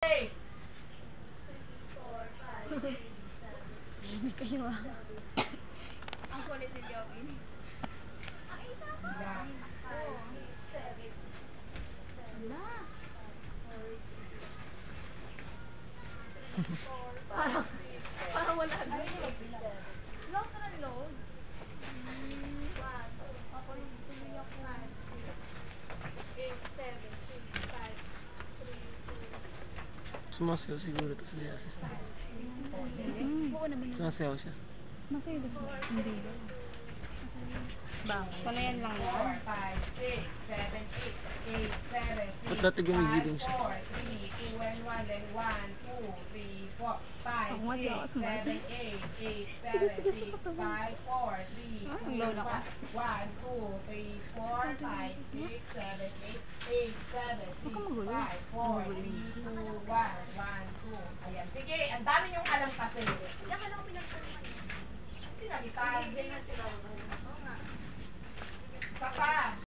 Hey! Hindi kayo ah. Ang kulit ni Joey. Ang isa pa. Wala. Parang wala. Load ka na load. Ako yung tumiyak ko. 8, 7, 6, 5, 3, 2. Sumasayaw siguro ito sa assistant. Oo naman. Sumasayaw siya. Masaya din. Hindi. Bang. Sanayan lang yan. 4, 5, 6, 7, 8, 8, 7, 6, Ba't dati gumigiling 5, siya? 4, 3, 2, and 1, then 1, 2, 3, 4, 5, Ako nga, di ako 6, sumali. 7, 8, 8, 7, 6, 5, 4, 3, 2, Ah, ang low na ka. 1, 2, 3, 4, 5, 6, 7, 8, 8, 7, 6, 5, 4, 3, 2, 1, 1, 2. Ayan. Sige, ang dami niyong alam kasi. Kaya ka lang pinagtanungan. Pinalitan.